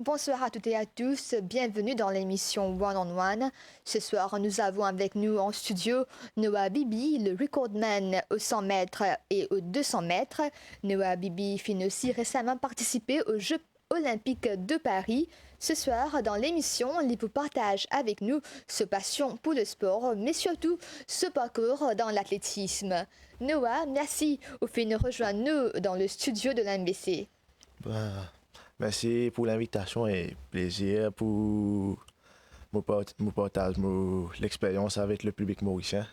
Bonsoir à toutes et à tous, bienvenue dans l'émission One on One. Ce soir, nous avons avec nous en studio Noah Bibi, le recordman aux 100 mètres et aux 200 mètres. Noah Bibi finit aussi récemment participer aux Jeux olympiques de Paris. Ce soir, dans l'émission, il vous partage avec nous sa passion pour le sport, mais surtout ce parcours dans l'athlétisme. Noah, merci au fait de nous rejoindre nous dans le studio de l'MBC. Ben, merci pour l'invitation et plaisir pour mon partage l'expérience avec le public mauricien.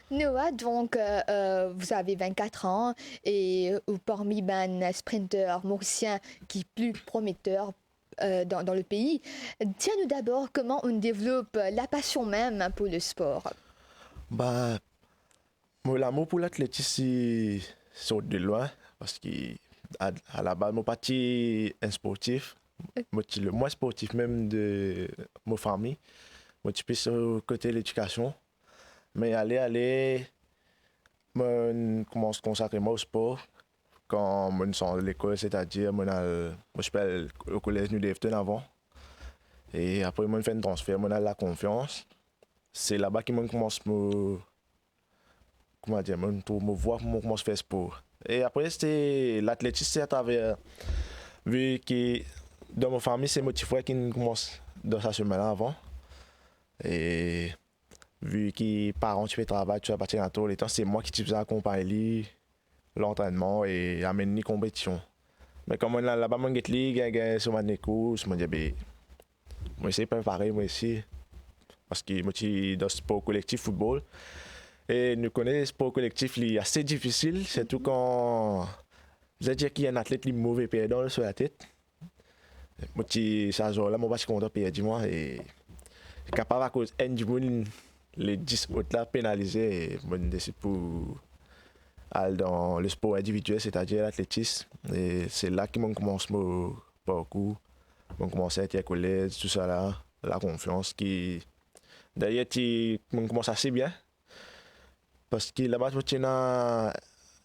Noah, donc, vous avez 24 ans et parmi les sprinteurs mauriciens qui est plus prometteur dans le pays. Tiens-nous d'abord comment on développe la passion même pour le sport. Bah, l'amour pour l'athlétisme saute de loin parce que à la base, mon parti est un sportif. Moi, je suis le moins sportif même de ma famille. Moi, je suis plus sur le côté de l'éducation. Mais je commence à consacrer moi au sport quand je sors de l'école, c'est-à-dire je suis au collège New Devton avant. Et après, je fais un transfert, je la confiance. C'est là-bas que je commence à me voir comment je commence à faire sport. Et après, c'est l'athlétisme, c'est à travers, vu que dans ma famille, c'est mon petit frère qui commence dans sa semaine avant. Et vu que les parents, tu fais travail, tu vas partir à tout le temps, c'est moi qui te accompagner l'entraînement et amener les compétitions. Mais comme on est là-bas, je suis sur ma course, je dis, moi, c'est préparé, moi aussi. Parce que moi, je suis dans le sport collectif football. Et nous connaissons le sport collectif, c'est assez difficile, surtout quand vous allez dire qu'il y a un athlète qui est mauvais perdant sur la tête. Moi, ça jour-là, moi, je suis content de perdre, moi. Et capable à cause de les 10 autres là pénalisés. Et moi, je décide pour aller dans le sport individuel, c'est-à-dire l'athlétisme. Et c'est là que je commence mon parcours. Je commence à être à collège, tout ça là, la confiance qui. D'ailleurs, je commence assez bien. Parce que là-bas, il y a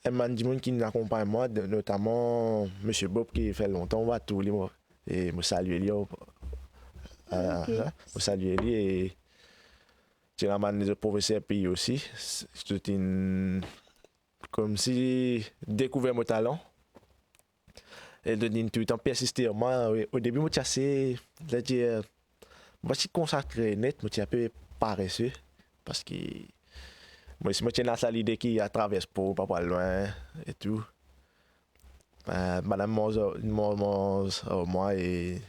un man qui nous accompagne moi, notamment M. Bob qui fait longtemps, on va tous les mois. Et je salue lui. Je salue lui et il y a un man de professeur pays aussi. C'est comme si découvert mon talent. Et de tout le temps persister. Moi, au début, je suis assez. C'est-à-dire, je suis consacré net, je suis un peu paresseux. Parce que. Moi, si je tiens l'idée qui traverse pour pas loin et tout. Madame mange moi et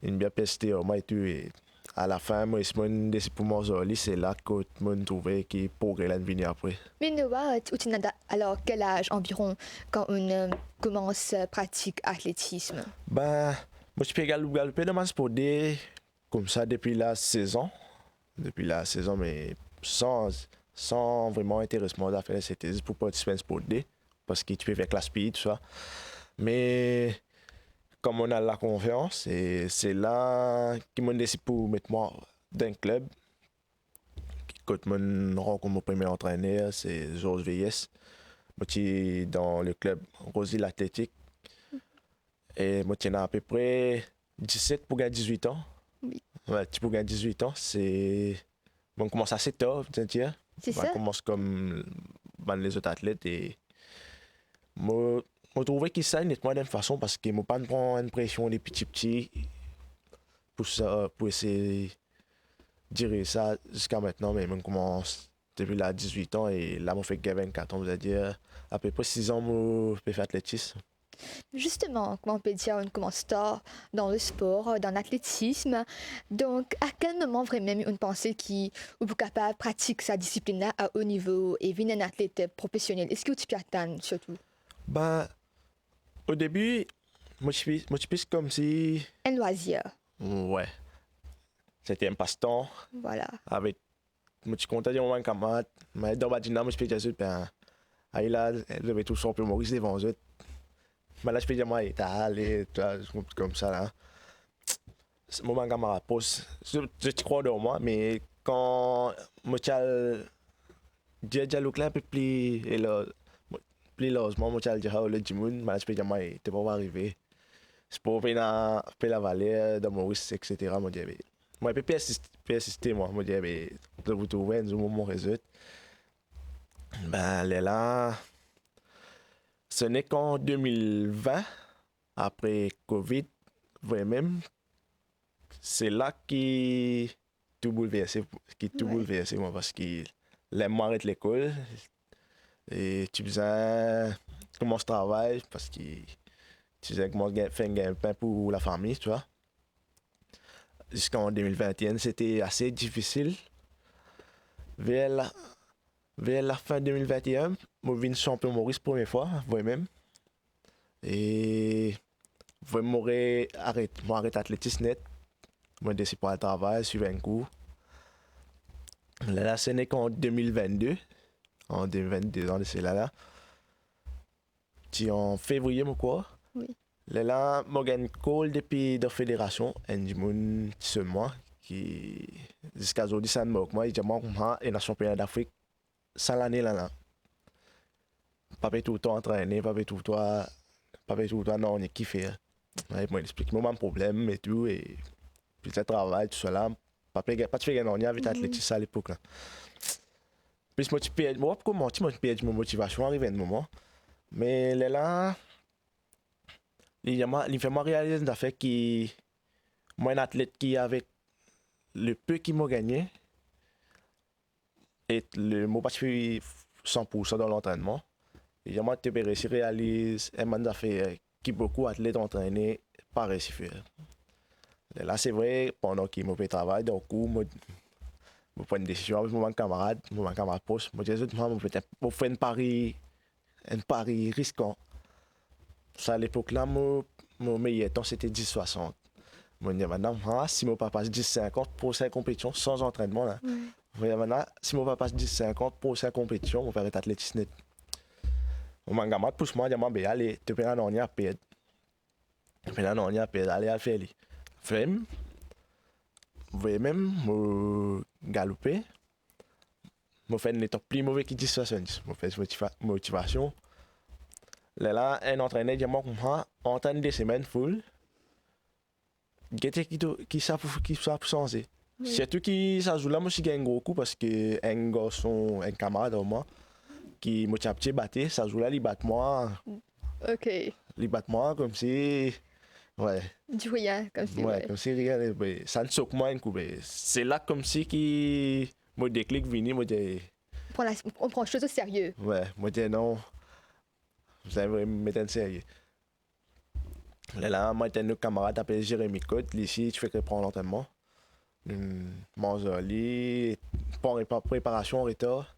une bien pestée moi et tout. Et à la fin, moi, si je décide pour manger, c'est là que je trouve qui pourrait venir après. Mais Noah, tu as alors quel âge environ quand on commence à pratiquer athlétisme? Moi, je peux galoper dans mon sport comme ça depuis la saison. Depuis la saison, mais sans vraiment intéressement à faire c'était pour participer à un sport D. Parce que tu peux faire classe pays, tout ça. Mais comme on a la confiance, et c'est là qu'ils m'ont décidé pour mettre moi dans un club. Quand je rencontre mon premier entraîneur, c'est Georges Veyes. Moi, je suis dans le club Rosy Athlétique. Et moi, je suis à peu près 17 pour gagner 18 ans. Oui. Ouais, tu peux gagner 18 ans, c'est. On commence assez tôt, c'est-à-dire. C'est ça? On commence comme les autres athlètes et. Moi, je trouvais que ça nettement d'une façon parce que je pas prendre une pression des petits pour ça, pour essayer de dire ça jusqu'à maintenant, mais je commence depuis là 18 ans et là, je fais 24 ans, c'est-à-dire à peu près 6 ans, je peux faire athlétisme. Justement, comment on peut dire, on commence tard dans le sport, dans l'athlétisme. Donc, à quel moment vraiment on pensait qu'on est capable de pratiquer sa discipline à haut niveau et devenir un athlète professionnel? Est-ce que tu peux atteindre surtout? Au début, moi, je suis plus comme si. Un loisir. Ouais. C'était un passe-temps. Voilà. Avec. Moi, je suis content de mon camarade. Mais dans ma dynamique, je peux dire, ben. Aí là, je vais tout sur le Maurice devant eux. Mais là, je peux dire, moi, allé, comme ça, là. Mon camarade pose. Je te crois dans moi, mais quand. Moi, j'ai le club, puis. Et là. Plus largement, moi, j'ai le Jimoun, mais là, je peux dire, moi, t'es pas arrivé. C'est pour faire la vallée de Maurice, etc. Moi, je dis, moi, je peux persister, moi. Moi, je dis, de vous trouver, nous, mon résultat. Ben, là, ce n'est qu'en 2020, après Covid, vraiment, c'est là qui tout Ouais. bouleversé, moi, parce que là, moi, arrête l'école, et tu faisais comment je travaille, parce que tu faisais comment faire un gain-pain pour la famille, tu vois. Jusqu'en 2021, c'était assez difficile. Vers la, vers la fin 2021, je venu champion Maurice première fois, moi-même. Et moi, arrêté athlétisme net. Moi, décidé pour le travail, suivre un cours. Là, ce n'est qu'en 2022. En 2022, c'est là. En février, moi, quoi. Oui. Là, Morgan Cole depuis la fédération, un monde seulement qui jusqu'à aujourd'hui ça me moque moi, il dit moi et la championnat d'Afrique ça l'année là. Pas tout le temps entraîné, pas tout le temps non, on est kiffé. Ouais, moi explique moi mon problème et tout et puis le travail tout cela, pas de faire non, avec l'athlétisme à l'époque là. Puis moi comment tu m'as perdu mon motivation arrivé un moment. Mais là il fait moi réaliser une affaire qui moi un athlète qui avec le peu qui m'a gagné et le mot pas fait 100% dans l'entraînement. Et moi, tu peux réaliser un mandat d'affaires qui beaucoup d'athlètes entraînés pas réussi faire. Là, c'est vrai, pendant qu'il m'a fait travail, donc, je prends une décision avec mon camarade poste. Je dis, je fais un pari risquant. Ça, à l'époque là, mon meilleur temps, c'était 10-60. Je dis, maintenant, si mon papa passe 10-50 pour cette compétition sans entraînement, là, maintenant, si mon papa passe 10-50 pour cette compétition, on va faire athlétisme net. Mon gamin pousse moi, je allez, tu peux aller à perdre. Tu peux aller à perdre, allez à faire. Femme, vous voyez même, me galoper, me faire une étape plus mauvais qui 10-70. Me faire motivation. Là, un entraîneur dit moi, entraîne des semaines full. Qui ça pour changer. Surtout qui ça joue là, moi, je gagne un gros coup parce que un garçon, un camarade de moi, qui m'a petit battu, ça joue là, il bat moi. Ok. Il bat moi comme si. Ouais. Du rien, comme si, Ouais, ouais. comme si rien, ça ne choque moins un coup. C'est là comme si qui me déclic venu, moi dis, On prend les choses au sérieux. ouais, moi dis non, vous allez me mettre en sérieux. Là, moi j'ai un camarade appelé Jérémy Côte, ici tu fais que prendre l'entraînement. Mange au lit, préparation en retard.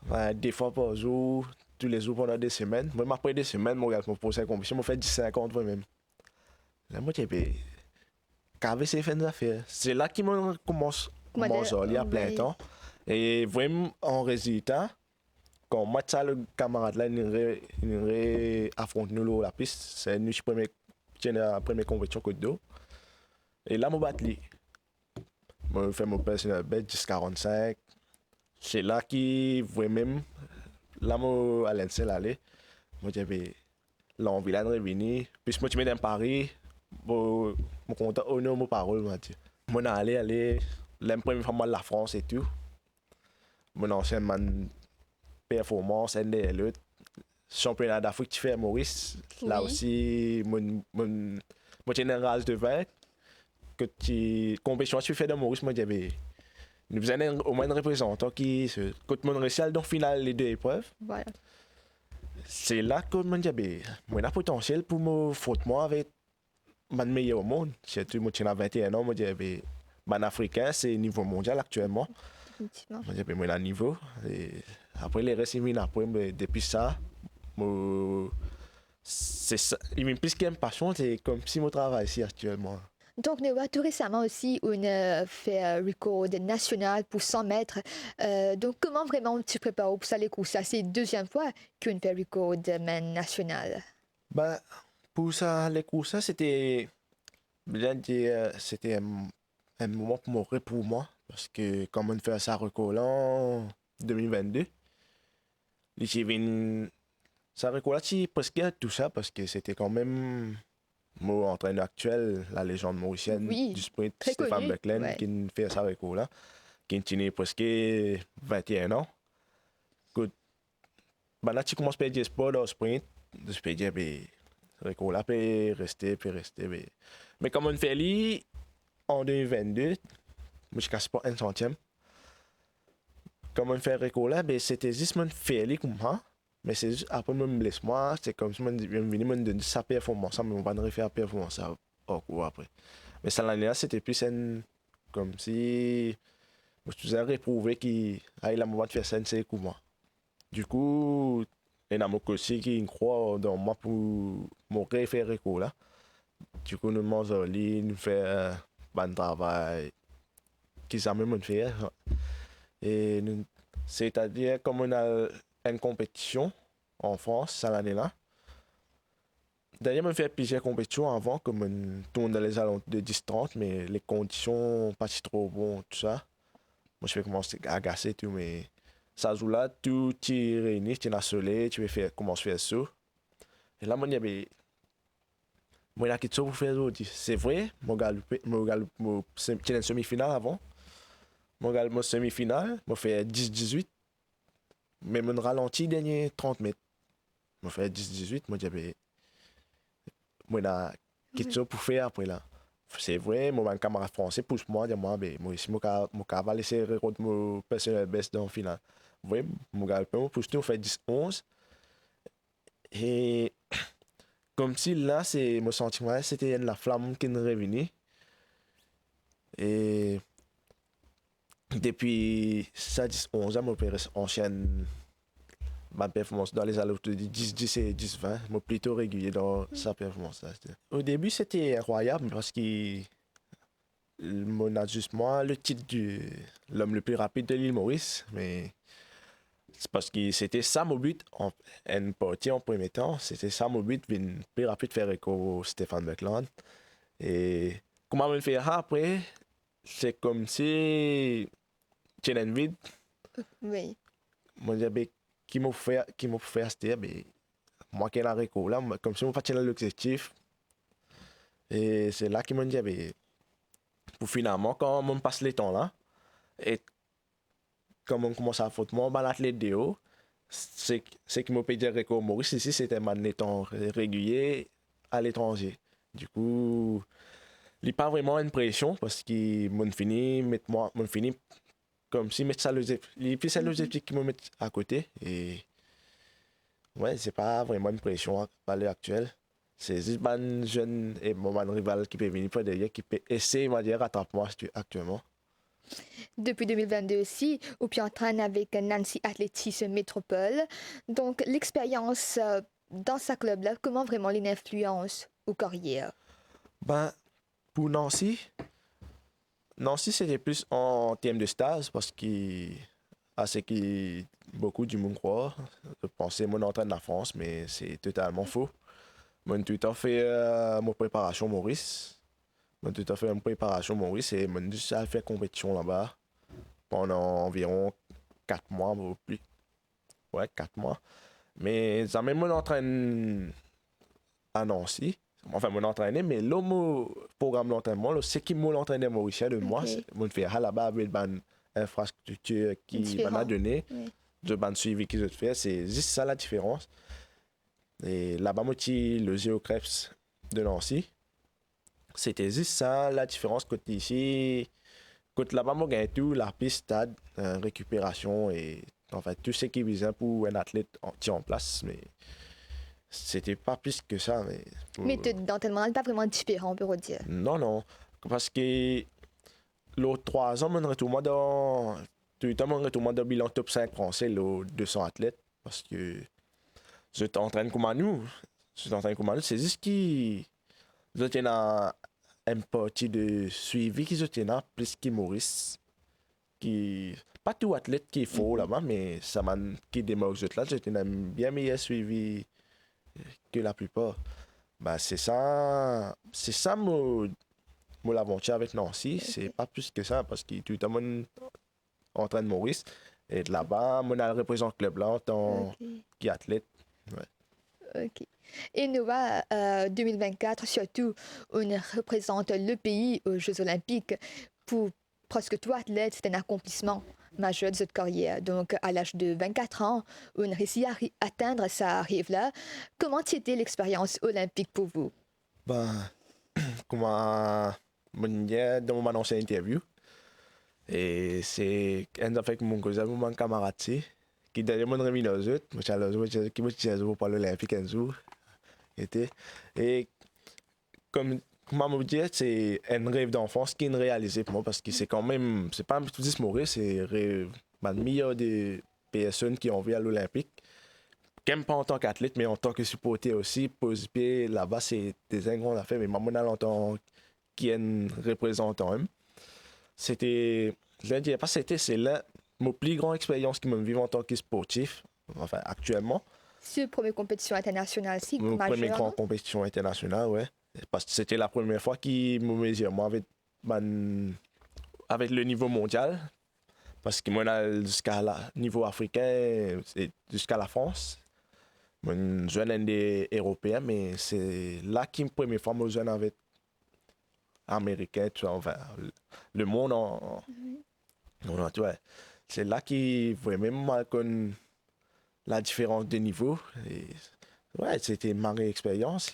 Ouais, des fois par jour, tous les jours pendant des semaines. Moi, après des semaines, mon gars, je me pose la compétition, je me fais 10-50 moi-même. Là, moi, j'ai qu'avec ces fins d'affaires. C'est là qu'il commence Comment dire, manger à plein ouais. temps. Et vraiment, en résultat, quand moi, ça, le camarade là, il affronte nous la piste. C'est nous qui la première compétition que deux. Et là, je bats lui. Je fais mon personnel bête 10-45. C'est là qui, vraiment, là, je à l'enseigne aller. Moi, j'avais l'envie là de revenir. Puis, moi, tu mets dans Paris. Je compte honneur mes paroles, moi, tu. Moi, aller, la première fois, la France et tout. Mon ancien man performance, NDLE, championnat d'Afrique tu fais à Maurice. Là Oui. aussi, moi j'ai une race de 20 que tu compétition tu fais de Maurice, moi j'avais nous faisons au moins un représentant qui quand mon réussit dans finale les deux épreuves. Voilà. C'est là que moi j'avais moi un potentiel pour me foutre moi avec man meilleur au monde. Surtout moi j'ai 21 ans, moi j'avais man africain, c'est niveau mondial actuellement. Définitivement. Moi j'avais mon niveau et après les restes ils après mais depuis ça c'est ça. Il me plus qu'une passion, c'est comme si mon travail ici actuellement. Donc, Noah, tout récemment aussi, on a fait un record national pour 100 mètres. Donc, comment vraiment tu te prépares pour ça les courses? Ça, c'est la deuxième fois qu'on fait un record national. Ben, pour ça, les courses, ça, c'était, bien dire, c'était un moment pour pour moi, parce que comme on fait ça record là en 2022, j'ai vu ça record là, c'est presque tout ça, parce que c'était quand même mon entraîneur actuel, la légende mauricienne Oui, du sprint, très Stéphane connu. Becklen, Ouais. qui fait ça avec là, qui tient presque 21 ans. Que, ben là, tu commences à perdre sport dans le sprint, tu peux dire, ben, là, peut rester. Ben. Mais comme on fait lui, en 2022, moi, je casse pas un centième. Comme on fait là, ben, c'était juste mon fait lui comme ça. Mais c'est juste après, je me blesse moi, c'est comme si je me donne sa performance, mais on va pas refaire performance au cours après. Mais ça l'année là, c'était plus comme si je faisais réprouver qui a eu la moment de faire ça, c'est comme moi. Du coup, il y a mon coach qui croit dans moi pour me refaire écho là. Du coup, nous mangeons en ligne, nous faisons un travail qui ça même fait. Et c'est-à-dire, comme on a une compétition en France, ça l'année là. D'ailleurs, on fait plusieurs compétitions avant, comme on tourne dans les alentours de 10-30, mais les conditions pas si trop bonnes, tout ça. Moi, je vais commencer à agacer tout, mais ça joue là, tout tu réunis, tu es soleil, tu veux faire, commencer à faire ça. Et là, moi, il y avait. Moi, il y a quelque chose pour faire aujourd'hui. C'est vrai, une semi-finale avant. Mon semi-finale, je fais 10-18, mais mon ralenti, dernier 30 mètres. Je fais 10-18, moi, j'avais. Moi, il y a quelque chose pour faire après là. C'est vrai, mon camarade français pousse moi, dis moi, ben, moi ici, je vais laisser record mon personnel best dans le final. Oui, mon gars, on pousse tout, on fait 10-11. Et comme si là, c'est mon sentiment, c'était la flamme qui nous revenait. Et depuis ça, 10-11 ans, mon père enchaîne ma performance dans les alentours de 10-10 et 10-20. Je suis plutôt régulier dans sa performance. Là. Au début, c'était incroyable parce que mon ajustement, le titre de l'homme le plus rapide de l'île Maurice, mais c'est parce que c'était ça mon but en une partie en premier temps. C'était ça mon but, le plus rapide faire écho Stéphane Beckland. Et comment on le fait après, c'est comme si tu as une vide. Oui. Moi, je dis, qui m'a fait acheter, ben, moi qui ai la réco là, comme si on faisait l'objectif. Et c'est là qu'il m'a dit, ben, pour finalement, quand on passe les temps là, et quand on commence à foutre mon balade les déos, c'est qui m'a payé réco Maurice ici, c'était mon temps régulier à l'étranger. Du coup, il n'y a pas vraiment une pression parce que mon fini comme si mettre ça les puis c'est l'objectif qui me met à côté et ouais, c'est pas vraiment une pression à l'heure actuelle. C'est juste un jeune et mon rival qui peut venir pas derrière, qui peut essayer, de rattraper moi actuellement. Depuis 2022 aussi, ou puis entraîne avec Nancy Athlétisme Métropole. Donc, l'expérience dans ce club-là, comment vraiment l'influence aux carrières? Ben, pour Nancy c'était plus en termes de stage parce que, à ce que beaucoup du monde croit, je pensais mon entraîne la France, mais c'est totalement faux. Moi, tout à fait mon préparation Maurice. Moi, tout à fait une préparation Maurice et moi, juste à faire compétition là-bas pendant environ 4 mois ou plus. Ouais, 4 mois. Mais ça même mon entraîne à Nancy. Enfin, mon entraîné, mais là, mon programme d'entraînement, là, c'est qui m'a entraîné Mauricien de moi, c'est Ok, mon fait là-bas avec une infrastructure qui m'a différent. donné, Oui. de ban suivi qu'ils ont fait, c'est juste ça la différence. Et là-bas, moi, le Géocreps de Nancy, c'était juste ça la différence côté ici. Côté là-bas, moi, gagne tout, la piste, stade, récupération et en fait, tout ce qui visait pour un athlète en place, mais c'était pas plus que ça. Mais Méthode d'entraînement n'est pas vraiment différent, on peut dire. non, non. Parce que l'autre 3 ans, on retourne dans. Tout le temps, on retourne dans le bilan top 5 français, les 200 athlètes. Parce que je t'entraîne comme à nous. Je t'entraîne comme à nous. C'est juste qui. Je tiens à un parti de suivi qui je tiens à plus que Maurice. Qui. Pas tout athlète qui est faux là-bas, mais ça m'a qui démarre aux autres là. Je tiens à bien meilleur suivi que la plupart. Bah, c'est ça. C'est ça, mon l'aventure avec Nancy, c'est Ok. pas plus que ça, parce que tout le monde en train de Maurice. Et de là-bas, on a représente le club là en tant Ok. qu'athlète. Ouais. Ok. Et Noah, 2024, surtout, on représente le pays aux Jeux Olympiques. Pour presque tout athlète, c'est un accomplissement majeur de cette carrière. Donc, à l'âge de 24 ans, on réussit à atteindre sa rêve-là. Comment était l'expérience olympique pour vous? Ben, comme mon dit dans mon ancienne interview, et c'est un avec mon cousin, mon camarade, qui d'ailleurs mon remis aux autres, moi, qui me tient pour l'Olympique un jour, était. Et comme on me dit, c'est un rêve d'enfance qui est réalisé pour moi parce que c'est quand même, c'est pas un petit mourir, c'est le meilleur des personnes qui ont vu à l'Olympique. Même pas en tant qu'athlète, mais en tant que supporter aussi, participer là-bas, c'est des grandes affaires. Mais moi, en tant qu'un représentant, même, c'était, je ne dirais pas c'était, c'est la mon plus grande expérience qui me vit en tant que sportif, enfin actuellement. C'est première compétition internationale si Mon première majeure, non? grande compétition internationale, ouais. Parce que c'était la première fois qu'il me mesure moi avec le niveau mondial. Parce que moi, jusqu'à le niveau africain, jusqu'à la France. Je jeune des Européens, mais c'est là qui me première fois me jeune avec Américains, tu vois, enfin, le monde tu vois. C'est là qui vraiment connaît la différence de niveau. Et, ouais, c'était une marée expérience.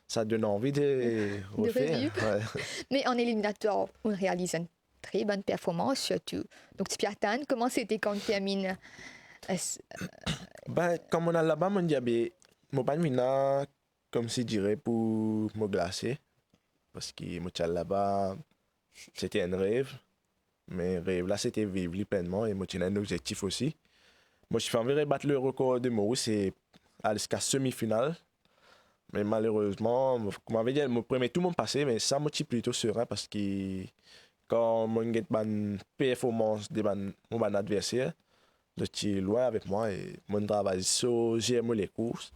Ça donne envie de De refaire. revivre. Ouais. Mais en éliminatoire, on réalise une très bonne performance surtout. Donc, Tipiatan, comment c'était quand on termine? Ben, comme on a là-bas, mon diabète, mon pas mina comme si dirais pour me glacer. Parce que moi, là-bas, c'était un rêve. Mais rêve là, c'était vivre pleinement et moi, j'ai un objectif aussi. Moi, je fais envie de battre le record de Maurice c'est jusqu'à semi-finale. Mais malheureusement, comme on avait dit, mon premier tout le monde passé, mais ça me tient plutôt serein parce que quand mon get ban performance de mon adversaire, je suis loin avec moi et mon travail sur j'aime les courses,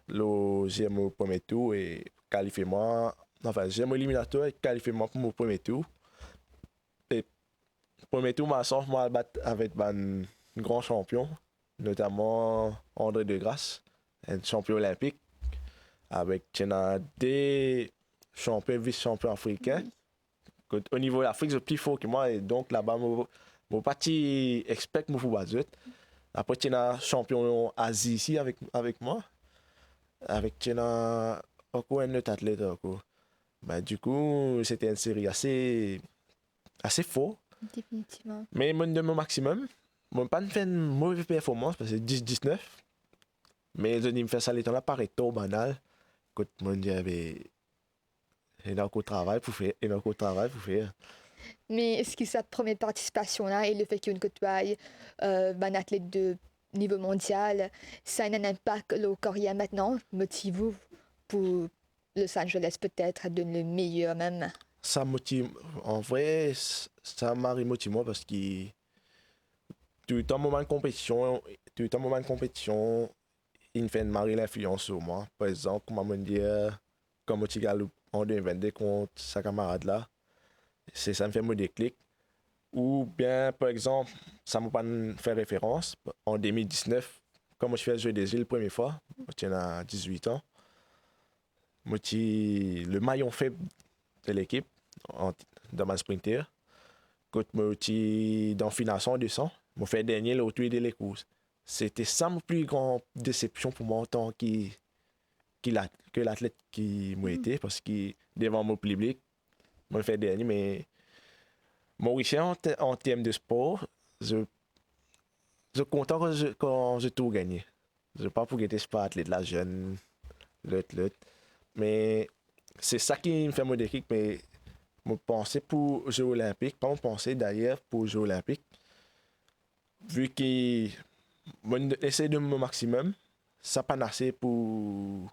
j'aime le premier tour et qualifier moi, enfin j'aime l'éliminatoire et qualifier moi pour mon premier tour. Et premier tour, ma chance, moi, battre avec un grand champion, notamment André Degrasse, un champion olympique, avec des champions, vice-champions africains. Au niveau de l'Afrique, c'est plus fort que moi, et donc là-bas, mon parti expect mon football. Après, tu as champion Asie ici avec moi, avec tu as encore un autre athlète. Encore. Ben, du coup, c'était une série assez fort. Définitivement. Mais mon de mon maximum, mon pas fait une mauvaise performance parce que 10-19. Mais je dis me faire ça les temps là paraît trop banal. Écoute, mon Dieu, il y a encore travail pour faire, il y a encore travail pour faire. Mais est-ce que cette première participation-là et le fait qu'on côtoie un athlète de niveau mondial, ça a un impact au carrière maintenant? Motive-vous pour Los Angeles peut-être de le meilleur même? Ça motive, en vrai, ça m'a motivé moi parce que tout le temps moment de compétition, tout le temps moment de compétition, il me fait une marée l'influence sur moi. Par exemple, comment me dire, comme tu gagnes en 2022 contre sa camarade là, ça me fait me déclic. Ou bien, par exemple, ça m'a pas fait référence. En 2019, quand je fais le jeu des îles la première fois, j'avais 18 ans, moi, le maillon faible de l'équipe dans ma sprinter, quand je suis dans fination 200, je fais dernier le retour de les courses. C'était ça ma plus grande déception pour moi en tant que l'athlète qui m'a été, parce que devant mon public, je fais dernier, mais mon richesse en termes de sport, je suis content quand j'ai tout gagné. Je ne pas pour que pas athlète la jeune, l'autre. Mais c'est ça qui me fait mon déclic. Mais mon pensée pour les Jeux Olympiques, pas mon pensée d'ailleurs pour les Jeux Olympiques, vu que j'essaie de mon maximum, ça pas assez pour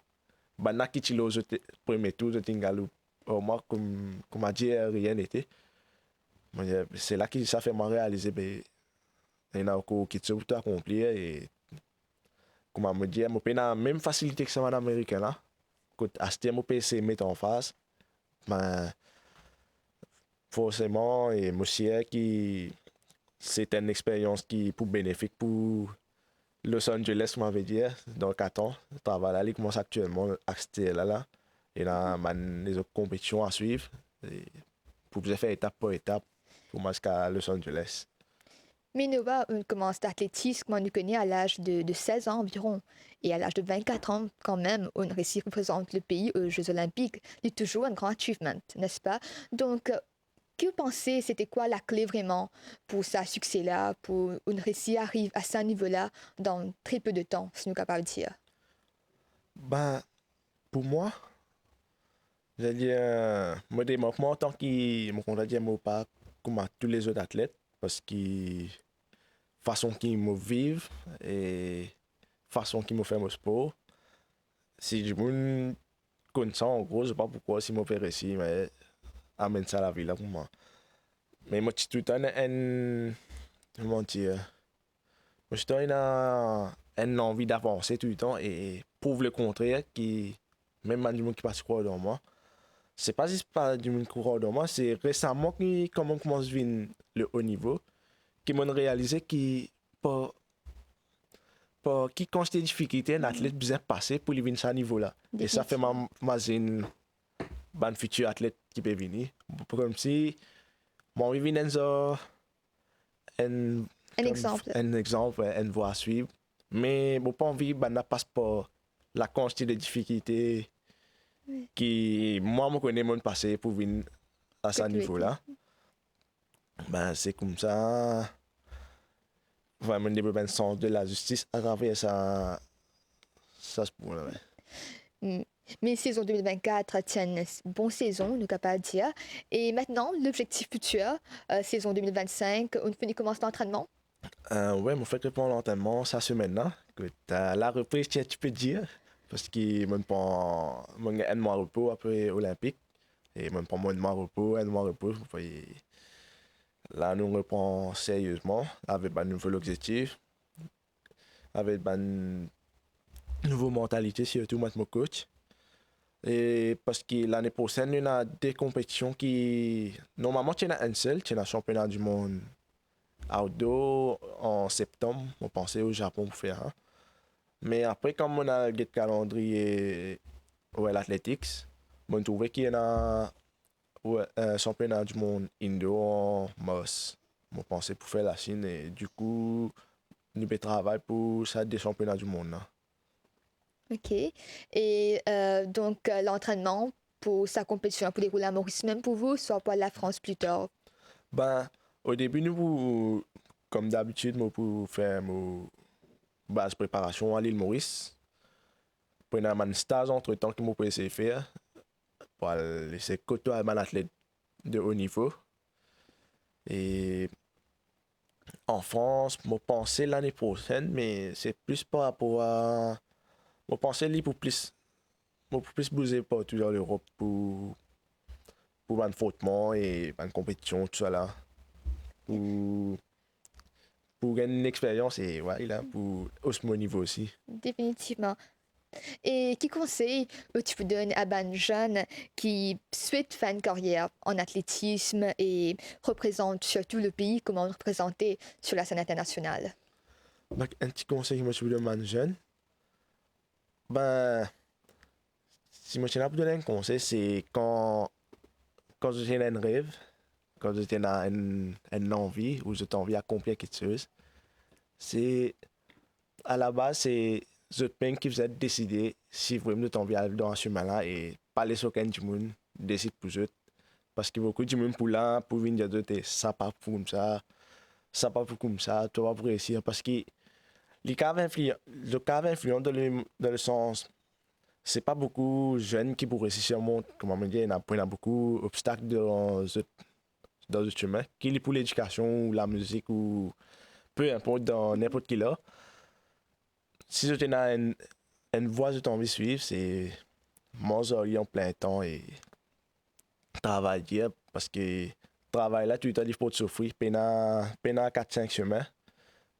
Bana qui tilo je premier tour de Tingalou. Au moins, comme a dit, rien n'était. C'est là que ça fait me réaliser, ben, il y en a encore qui tout accomplir et comme me dit, je la même facilité que ça en américain là. Quand acheter mon PC mettre en face, ben forcément et monsieur qui c'est une expérience qui pour bénéfique pour Los Angeles, m'avait dit, dans 4 ans. Le travail là, il commence actuellement à là. Et là, les autres compétitions à suivre. Et pour pouvoir faire étape par étape pour moi jusqu'à Los Angeles. Mais Noah commence l'athlétisme, on le connaît à l'âge de 16 ans environ. Et à l'âge de 24 ans, quand même, on réussit représente le pays aux Jeux Olympiques. C'est toujours un grand achievement, n'est-ce pas? Donc, que vous pensez, c'était quoi la clé vraiment pour ce succès-là, pour une réussite arrive à ce niveau-là dans très peu de temps, si nous sommes capables de dire? Ben, pour moi, j'ai dit, moi, moi, en tant que, mon contrat dit, moi, pas comme à tous les autres athlètes, parce que façon qu'ils me vivent et façon qu'ils me font mon sport, si je me connais ça, en gros, je sais pas pourquoi, si je fais réussir, mais amène ça à la vie, là, pour moi. Mais moi, tout le temps, comment dire, moi, je suis une envie d'avancer tout le temps et prouve le contraire, qui, même du monde qui passe croire dans moi. C'est pas juste pas du monde qui croit dans moi, c'est récemment que comme on commence à vivre le haut niveau, qui m'ont réalisé que qui quand j'étais difficulté, un athlète besoin passer pour venir à ce niveau-là. Et ça fait ma une futur athlète qui peut venir. Comme si, moi, je viens un exemple, une voie à suivre. Mais je n'ai pas envie de passer par la quantité de difficultés qui, moi, je connais mon passé pour venir à ce niveau-là. Ben, c'est comme ça. Vraiment développer un sens de la justice à travers ça se pourrait. Mais saison 2024 tient une bonne saison, nous sommes capables de dire. Et maintenant, l'objectif futur, saison 2025, on finit commence l'entraînement? Ouais, mon fait que pour l'entraînement, ça se maintenant. Que la reprise, tu peux dire. Parce que moi, prends un mois de repos après Olympique. Et moi, prends moins de mois de repos, un mois de repos. Là, nous reprenons sérieusement avec un nouvel objectif, avec une nouvelle mentalité, surtout moi, mon coach. Et parce que l'année prochaine, il y a des compétitions qui. Normalement, tu as un seul, tu as le championnat du monde outdoor en septembre. On pensait au Japon pour faire un. Mais après, comme on a le calendrier ouais, l'athletics, on trouvait qu'il y a un championnat du monde indoor en mars. On pensait pour faire la Chine et du coup, nous travaillons pour ça des championnats du monde. Là. Ok. Et donc, l'entraînement pour sa compétition pour dérouler à Maurice, même pour vous, soit pour la France plus tard? Ben, au début, nous, comme d'habitude, nous pour faire mon base préparation à l'île Maurice. Pour un stage entre-temps que nous pouvons essayer de faire pour laisser côtoyer un athlète de haut niveau. Et en France, je pensais l'année prochaine, mais c'est plus par rapport à. Je pensais pour plus bouger partout dans l'Europe pour un frottement et une compétition, tout ça là. Pour gagner une expérience et ouais, là, pour au ce niveau aussi. Définitivement. Et qui conseil tu peux donner à un jeune qui souhaite faire une carrière en athlétisme et représente surtout le pays, comment le représenter sur la scène internationale? Donc, un petit conseil que je suis donner jeune, ben, si je suis là pour donner un conseil, c'est quand j'ai un rêve, quand j'ai une envie ou j'ai envie d'accomplir quelque chose, c'est à la base, c'est je pense qui vous êtes décidé si vraiment tu envie d'aller dans ce chemin-là et pas les aucun du monde décide pour eux. Parce que beaucoup de monde pour là, pour venir dire ça pas pour comme ça pas pour comme ça, tu vas pour réussir. Parce que le cas influent dans le sens, c'est pas beaucoup de jeunes qui pour réussir sur le monde, comment me dire, il y a beaucoup d'obstacles dans le chemin, qu'il est pour l'éducation ou la musique ou peu importe dans n'importe quel là. Si je tenais une voie que j'ai envie de suivre, c'est manger en plein temps et travailler parce que travail là, tu as dit pour te souffrir, peine 4-5 semaines.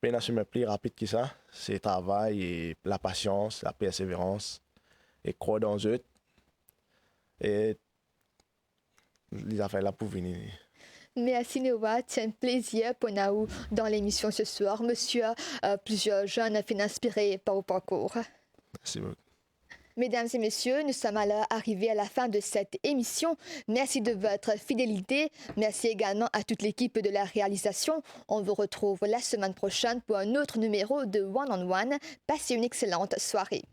Peine chemin plus rapide que ça, c'est travail et la patience, la persévérance et croire dans eux. Et les affaires là pour venir. Merci Noah, c'est un plaisir pour nous dans l'émission ce soir. Monsieur, plusieurs jeunes sont inspirés par vos parcours. Merci beaucoup. Mesdames et messieurs, nous sommes alors arrivés à la fin de cette émission. Merci de votre fidélité. Merci également à toute l'équipe de la réalisation. On vous retrouve la semaine prochaine pour un autre numéro de One on One. Passez une excellente soirée.